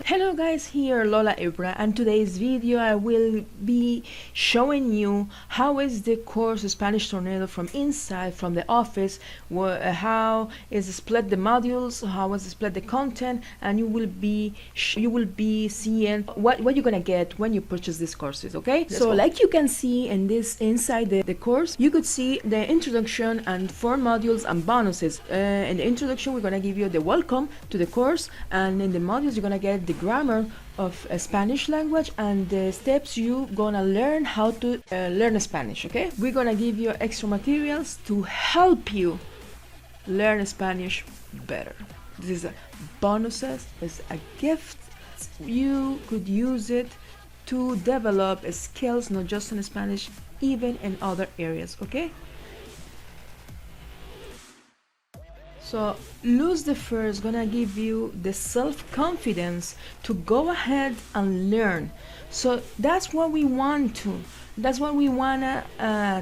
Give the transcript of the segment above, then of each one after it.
Hello guys, here Lola Ibra, and today's video I will be showing you how is the course Spanish Tornado from inside, from the office, how is split the modules, how is split the content, and you will be seeing what you're gonna get when you purchase these courses. Okay, so like you can see in this inside the course, you could see the introduction and 4 modules and bonuses. In the introduction we're gonna give you the welcome to the course, and in the modules you're gonna get the grammar of a Spanish language and the steps you gonna learn how to learn Spanish. Okay, we're gonna give you extra materials to help you learn Spanish better. This is a bonuses, it's a gift. You could use it to develop skills not just in Spanish, even in other areas. Okay, so Lose the Fear is gonna give you the self-confidence to go ahead and learn. So that's what we want to. That's what we wanna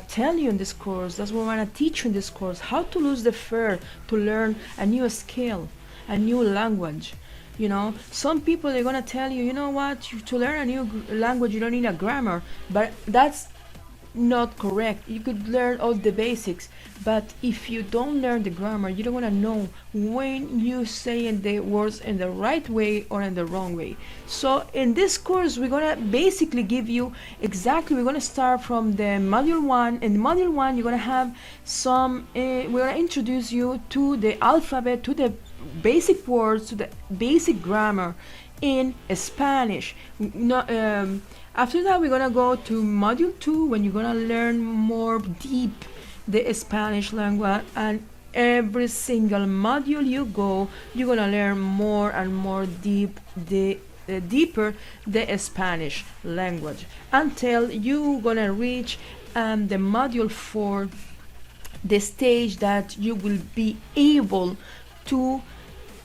tell you in this course. That's what we wanna teach you in this course. How to lose the fear to learn a new skill, a new language. You know, some people they're gonna tell you, you know what, to learn a new language you don't need a grammar, but that's not correct. You could learn all the basics, but if you don't learn the grammar, you don't want to know when you say the words in the right way or in the wrong way. So in this course we're gonna basically give you exactly, we're gonna start from the module 1. In module 1 you're gonna have some we're gonna introduce you to the alphabet, to the basic words, to the basic grammar in Spanish. After that we're gonna go to module 2 when you're gonna learn more deep the Spanish language, and every single module you go you're gonna learn more and more deeper the Spanish language until you gonna reach the module 4, the stage that you will be able to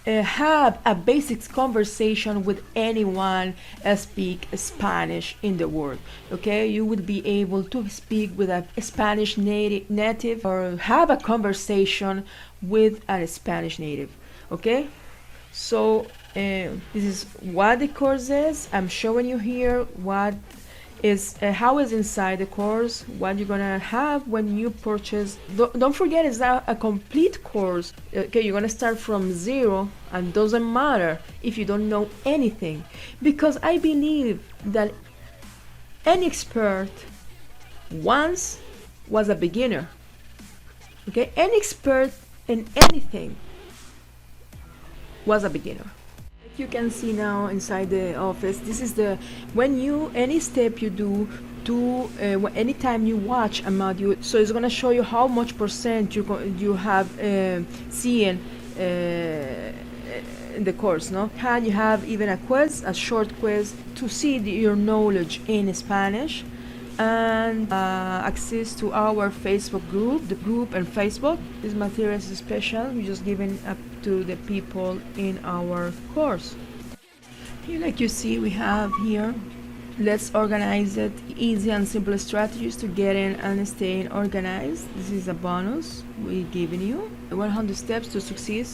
have a basic conversation with anyone speak Spanish in the world. Okay, you would be able to speak with a Spanish native or have a conversation with a Spanish native. Okay, so this is what the course is. I'm showing you here what is how is inside the course, what you're gonna have when you purchase. Don't forget, it's not a complete course. Okay, you're gonna start from 0, and doesn't matter if you don't know anything, because I believe that any expert once was a beginner. Okay, any expert in anything was a beginner. You can see now inside the office, this is the any step you do to anytime you watch a module, so it's going to show you how much percent you have seen in the course. No, and you have even a quiz, a short quiz to see your knowledge in Spanish, and access to our Facebook group, the group and Facebook. This material is special, we're just giving up to the people in our course. Here, like you see, we have here, let's organize it, easy and simple strategies to get in and stay organized. This is a bonus we're giving you, 100 steps to success.